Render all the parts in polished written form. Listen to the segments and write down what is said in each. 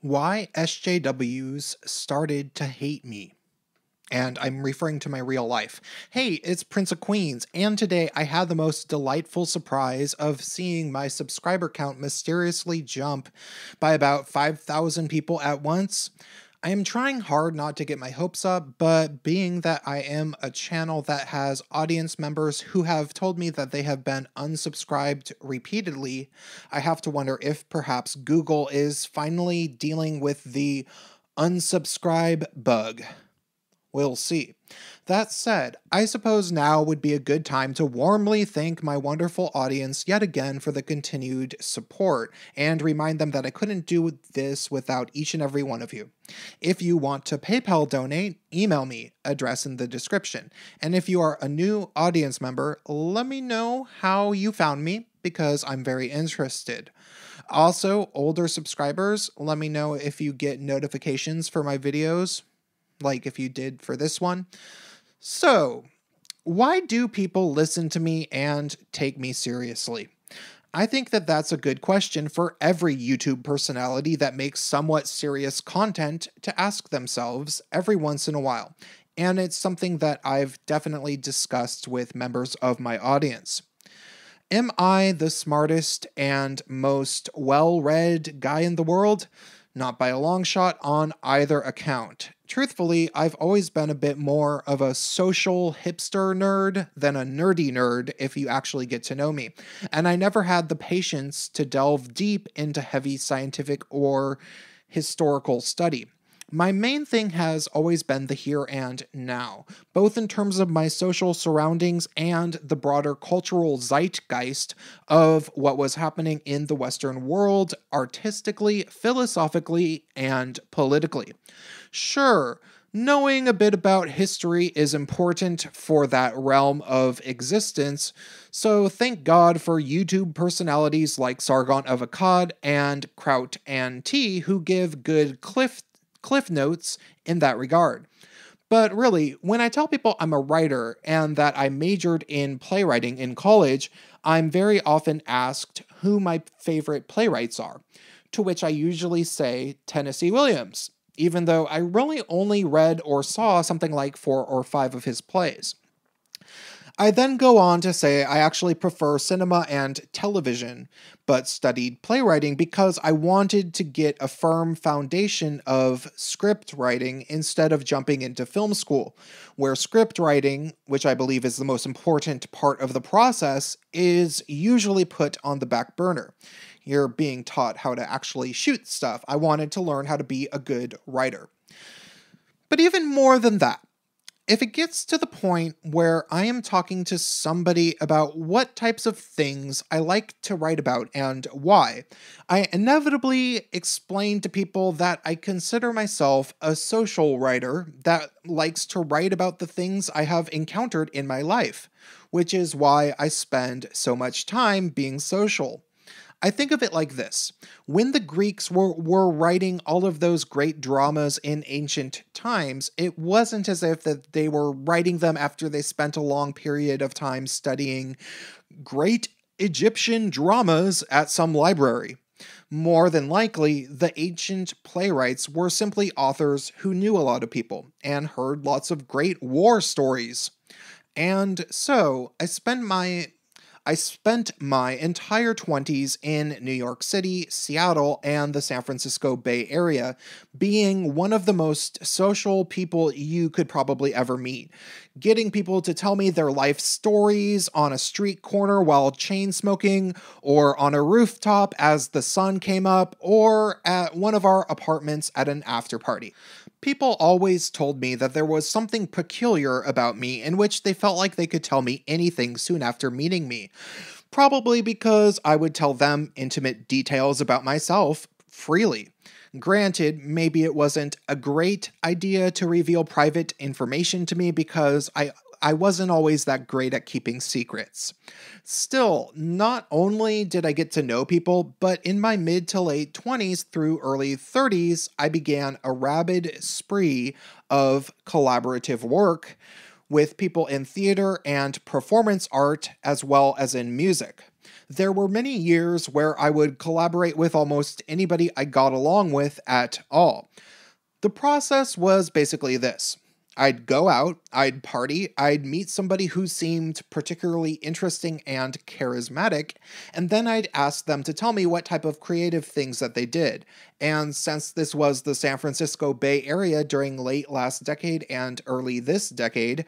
Why SJWs started to hate me. And I'm referring to my real life. Hey, it's Prince of Queens, and today I had the most delightful surprise of seeing my subscriber count mysteriously jump by about 5,000 people at once. I am trying hard not to get my hopes up, but being that I am a channel that has audience members who have told me that they have been unsubscribed repeatedly, I have to wonder if perhaps Google is finally dealing with the unsubscribe bug. We'll see. That said, I suppose now would be a good time to warmly thank my wonderful audience yet again for the continued support, and remind them that I couldn't do this without each and every one of you. If you want to PayPal donate, email me, address in the description. And if you are a new audience member, let me know how you found me, because I'm very interested. Also, older subscribers, let me know if you get notifications for my videos, like if you did for this one. So, why do people listen to me and take me seriously? I think that that's a good question for every YouTube personality that makes somewhat serious content to ask themselves every once in a while. And it's something that I've definitely discussed with members of my audience. Am I the smartest and most well-read guy in the world? Not by a long shot on either account. Truthfully, I've always been a bit more of a social hipster nerd than a nerdy nerd if you actually get to know me. And I never had the patience to delve deep into heavy scientific or historical study. My main thing has always been the here and now, both in terms of my social surroundings and the broader cultural zeitgeist of what was happening in the Western world, artistically, philosophically, and politically. Sure, knowing a bit about history is important for that realm of existence, so thank God for YouTube personalities like Sargon of Akkad and Kraut and T who give good cliff notes in that regard. But really, when I tell people I'm a writer and that I majored in playwriting in college, I'm very often asked who my favorite playwrights are, to which I usually say Tennessee Williams, even though I really only read or saw something like 4 or 5 of his plays. I then go on to say I actually prefer cinema and television, but studied playwriting because I wanted to get a firm foundation of script writing instead of jumping into film school, where script writing, which I believe is the most important part of the process, is usually put on the back burner. You're being taught how to actually shoot stuff. I wanted to learn how to be a good writer. But even more than that, if it gets to the point where I am talking to somebody about what types of things I like to write about and why, I inevitably explain to people that I consider myself a social writer that likes to write about the things I have encountered in my life, which is why I spend so much time being social. I think of it like this. When the Greeks were writing all of those great dramas in ancient times, it wasn't as if that they were writing them after they spent a long period of time studying great Egyptian dramas at some library. More than likely, the ancient playwrights were simply authors who knew a lot of people and heard lots of great war stories. And so, I spent my entire 20s in New York City, Seattle, and the San Francisco Bay Area, being one of the most social people you could probably ever meet. Getting people to tell me their life stories on a street corner while chain smoking, or on a rooftop as the sun came up, or at one of our apartments at an after party. People always told me that there was something peculiar about me in which they felt like they could tell me anything soon after meeting me. Probably because I would tell them intimate details about myself freely. Granted, maybe it wasn't a great idea to reveal private information to me because I wasn't always that great at keeping secrets. Still, not only did I get to know people, but in my mid to late 20s through early 30s, I began a rabid spree of collaborative work with people in theater and performance art as well as in music. There were many years where I would collaborate with almost anybody I got along with at all. The process was basically this. I'd go out, I'd party, I'd meet somebody who seemed particularly interesting and charismatic, and then I'd ask them to tell me what type of creative things that they did. And since this was the San Francisco Bay Area during late last decade and early this decade,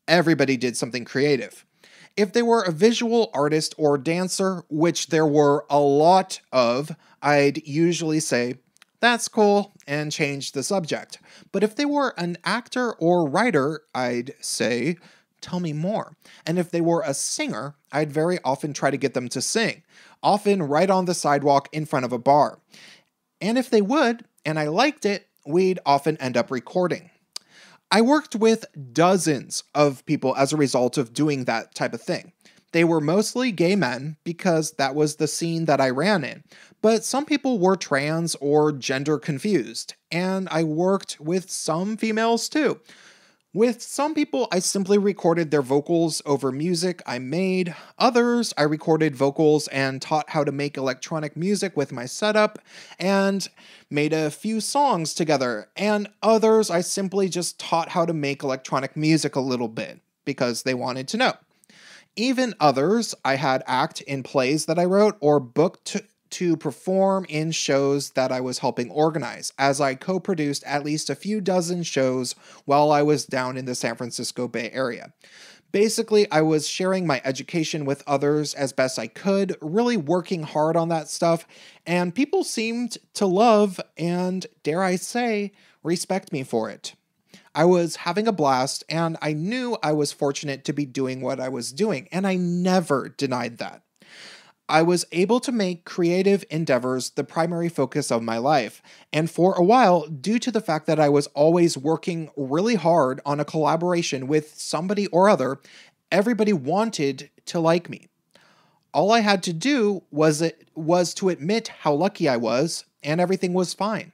everybody did something creative. If they were a visual artist or dancer, which there were a lot of, I'd usually say, "That's cool," and change the subject. But if they were an actor or writer, I'd say, "Tell me more." And if they were a singer, I'd very often try to get them to sing, often right on the sidewalk in front of a bar. And if they would, and I liked it, we'd often end up recording. I worked with dozens of people as a result of doing that type of thing. They were mostly gay men because that was the scene that I ran in, but some people were trans or gender confused, and I worked with some females too. With some people, I simply recorded their vocals over music I made. Others, I recorded vocals and taught how to make electronic music with my setup, and made a few songs together. And others, I simply just taught how to make electronic music a little bit, because they wanted to know. Even others, I had act in plays that I wrote or booked to perform in shows that I was helping organize, as I co-produced at least a few dozen shows while I was down in the San Francisco Bay Area. Basically, I was sharing my education with others as best I could, really working hard on that stuff, and people seemed to love and, dare I say, respect me for it. I was having a blast, and I knew I was fortunate to be doing what I was doing, and I never denied that. I was able to make creative endeavors the primary focus of my life, and for a while, due to the fact that I was always working really hard on a collaboration with somebody or other, everybody wanted to like me. All I had to do was to admit how lucky I was, and everything was fine.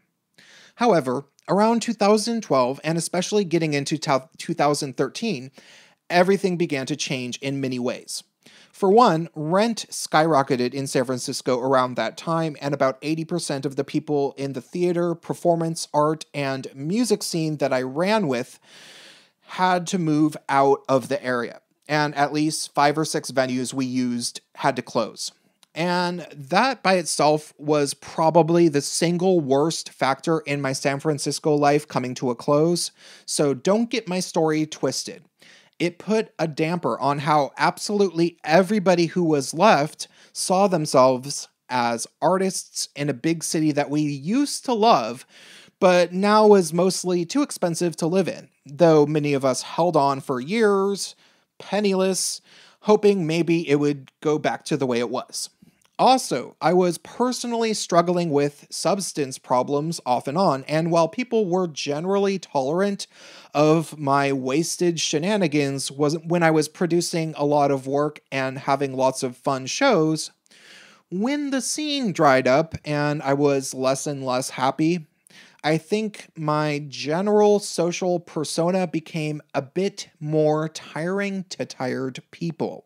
However, around 2012, and especially getting into 2013, everything began to change in many ways. For one, rent skyrocketed in San Francisco around that time, and about 80% of the people in the theater, performance art, and music scene that I ran with had to move out of the area, and at least 5 or 6 venues we used had to close. And that by itself was probably the single worst factor in my San Francisco life coming to a close, so don't get my story twisted. It put a damper on how absolutely everybody who was left saw themselves as artists in a big city that we used to love, but now was mostly too expensive to live in, though many of us held on for years, penniless, hoping maybe it would go back to the way it was. Also, I was personally struggling with substance problems off and on, and while people were generally tolerant of my wasted shenanigans when I was producing a lot of work and having lots of fun shows, when the scene dried up and I was less and less happy, I think my general social persona became a bit more tiring to tired people.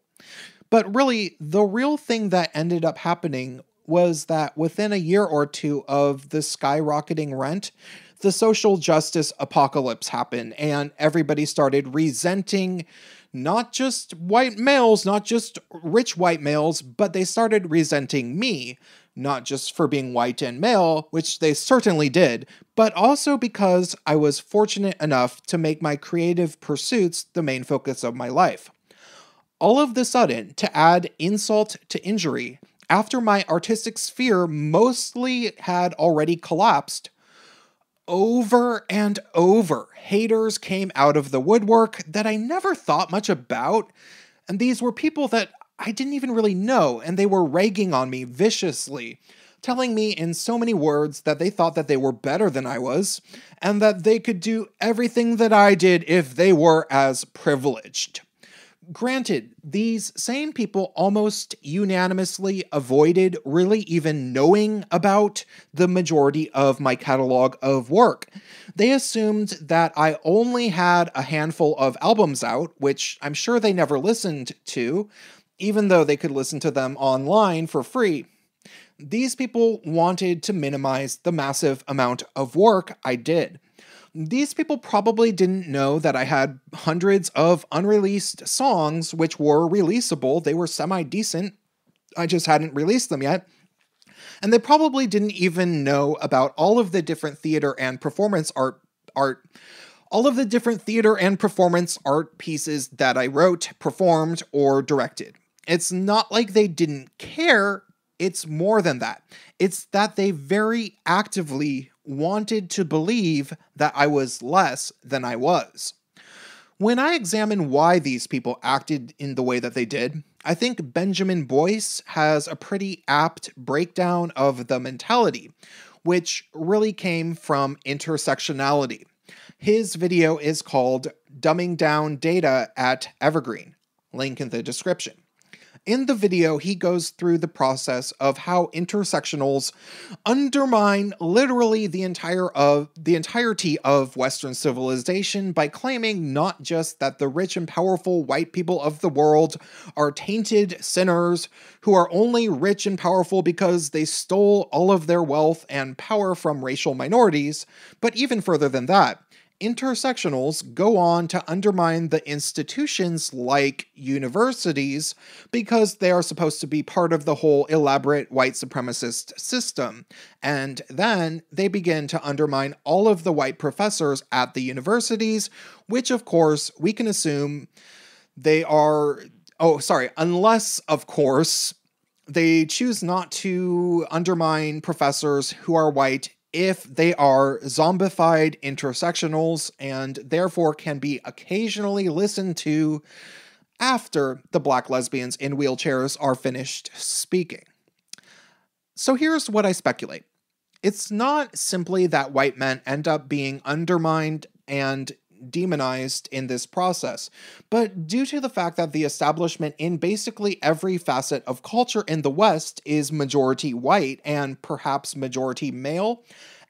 But really, the real thing that ended up happening was that within a year or two of the skyrocketing rent, the social justice apocalypse happened, and everybody started resenting not just white males, not just rich white males, but they started resenting me, not just for being white and male, which they certainly did, but also because I was fortunate enough to make my creative pursuits the main focus of my life. All of the sudden, to add insult to injury, after my artistic sphere mostly had already collapsed, over and over, haters came out of the woodwork that I never thought much about, and these were people that I didn't even really know, and they were ragging on me viciously, telling me in so many words that they thought that they were better than I was, and that they could do everything that I did if they were as privileged. Granted, these same people almost unanimously avoided really even knowing about the majority of my catalog of work. They assumed that I only had a handful of albums out, which I'm sure they never listened to, even though they could listen to them online for free. These people wanted to minimize the massive amount of work I did. These people probably didn't know that I had hundreds of unreleased songs which were releasable. They were semi-decent. I just hadn't released them yet. And they probably didn't even know about all of the different theater and performance art all of the different theater and performance art pieces that I wrote, performed, or directed. It's not like they didn't care. It's more than that. It's that they very actively wanted to believe that I was less than I was. When I examine why these people acted in the way that they did, I think Benjamin Boyce has a pretty apt breakdown of the mentality, which really came from intersectionality. His video is called Dumbing Down Data at Evergreen, link in the description. In the video, he goes through the process of how intersectionals undermine literally the entirety of Western civilization by claiming not just that the rich and powerful white people of the world are tainted sinners who are only rich and powerful because they stole all of their wealth and power from racial minorities, but even further than that, intersectionals go on to undermine the institutions like universities because they are supposed to be part of the whole elaborate white supremacist system. And then they begin to undermine all of the white professors at the universities, which of course we can assume they are, unless of course they choose not to undermine professors who are white if they are zombified intersectionals and therefore can be occasionally listened to after the black lesbians in wheelchairs are finished speaking. So here's what I speculate. It's not simply that white men end up being undermined and demonized in this process, but due to the fact that the establishment in basically every facet of culture in the West is majority white and perhaps majority male,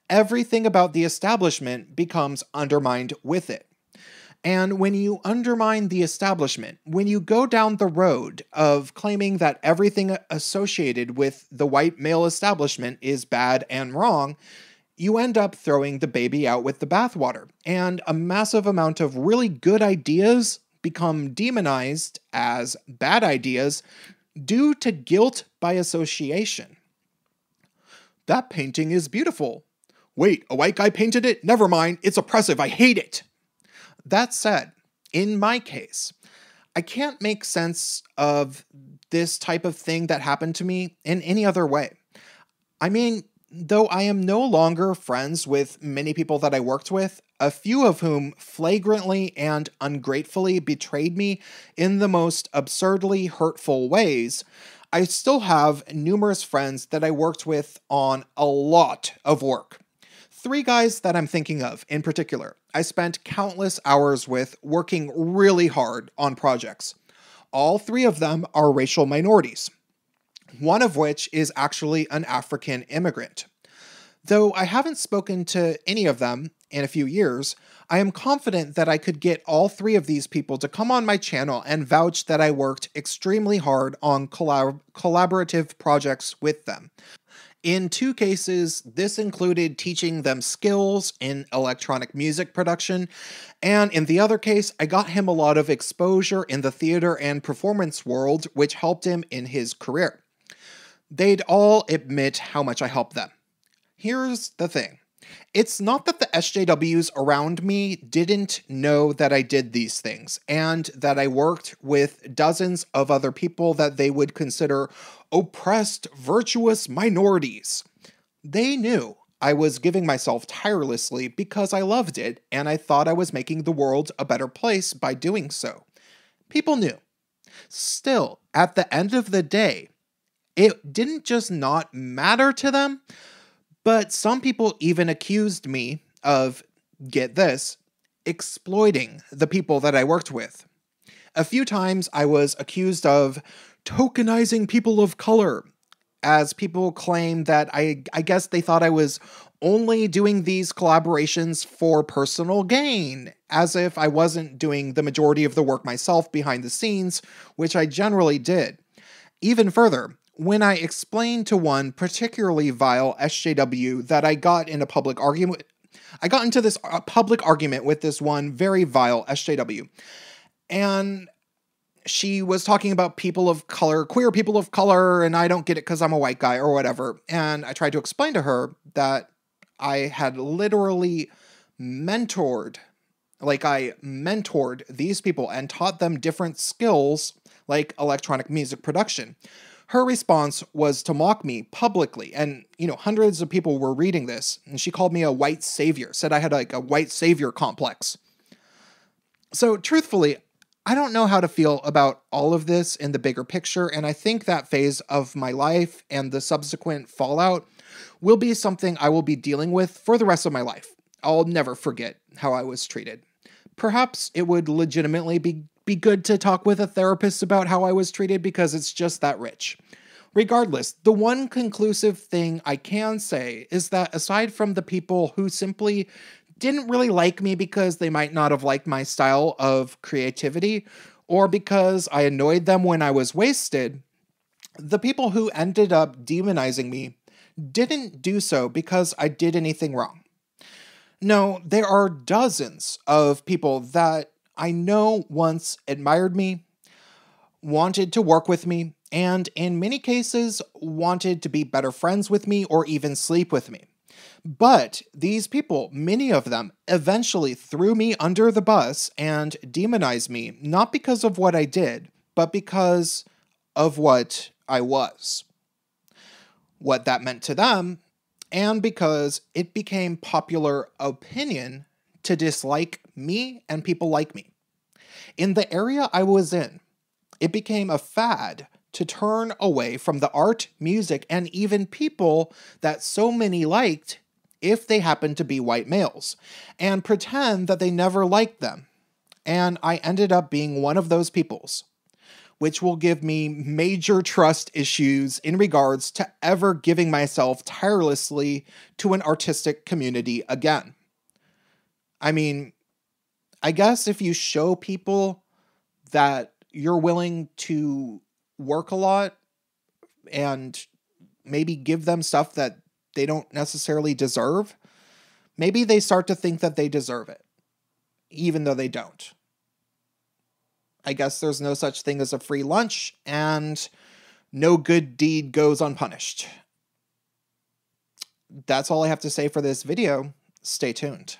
everything about the establishment becomes undermined with it. And when you undermine the establishment, when you go down the road of claiming that everything associated with the white male establishment is bad and wrong, you end up throwing the baby out with the bathwater, and a massive amount of really good ideas become demonized as bad ideas due to guilt by association. That painting is beautiful. Wait, a white guy painted it? Never mind, it's oppressive, I hate it. That said, in my case, I can't make sense of this type of thing that happened to me in any other way. I mean, though I am no longer friends with many people that I worked with, a few of whom flagrantly and ungratefully betrayed me in the most absurdly hurtful ways, I still have numerous friends that I worked with on a lot of work. 3 guys that I'm thinking of in particular, I spent countless hours with working really hard on projects. All 3 of them are racial minorities, one of which is actually an African immigrant. Though I haven't spoken to any of them in a few years, I am confident that I could get all 3 of these people to come on my channel and vouch that I worked extremely hard on collaborative projects with them. In 2 cases, this included teaching them skills in electronic music production, and in the other case, I got him a lot of exposure in the theater and performance world, which helped him in his career. They'd all admit how much I helped them. Here's the thing. It's not that the SJWs around me didn't know that I did these things, and that I worked with dozens of other people that they would consider oppressed, virtuous minorities. They knew I was giving myself tirelessly because I loved it, and I thought I was making the world a better place by doing so. People knew. Still, at the end of the day, it didn't just not matter to them, but some people even accused me of, get this, exploiting the people that I worked with. A few times I was accused of tokenizing people of color, as people claim that I guess they thought I was only doing these collaborations for personal gain, as if I wasn't doing the majority of the work myself behind the scenes, which I generally did. Even further, when I explained to one particularly vile SJW that I got into this public argument with this one very vile SJW, and she was talking about people of color, queer people of color, and I don't get it because I'm a white guy or whatever. And I tried to explain to her that I had literally mentored these people and taught them different skills like electronic music production. Her response was to mock me publicly, and hundreds of people were reading this, and she called me a white savior, said I had like a white savior complex. So truthfully, I don't know how to feel about all of this in the bigger picture, and I think that phase of my life and the subsequent fallout will be something I will be dealing with for the rest of my life. I'll never forget how I was treated. Perhaps it would legitimately be good to talk with a therapist about how I was treated because it's just that rich. Regardless, the one conclusive thing I can say is that aside from the people who simply didn't really like me because they might not have liked my style of creativity, or because I annoyed them when I was wasted, the people who ended up demonizing me didn't do so because I did anything wrong. No, there are dozens of people that I know once admired me, wanted to work with me, and in many cases wanted to be better friends with me or even sleep with me. But these people, many of them, eventually threw me under the bus and demonized me, not because of what I did, but because of what I was. What that meant to them, and because it became popular opinion to dislike me and people like me. In the area I was in, it became a fad to turn away from the art, music, and even people that so many liked if they happened to be white males, and pretend that they never liked them. And I ended up being one of those peoples, which will give me major trust issues in regards to ever giving myself tirelessly to an artistic community again. I mean, I guess if you show people that you're willing to work a lot and maybe give them stuff that they don't necessarily deserve, maybe they start to think that they deserve it, even though they don't. I guess there's no such thing as a free lunch, and no good deed goes unpunished. That's all I have to say for this video. Stay tuned.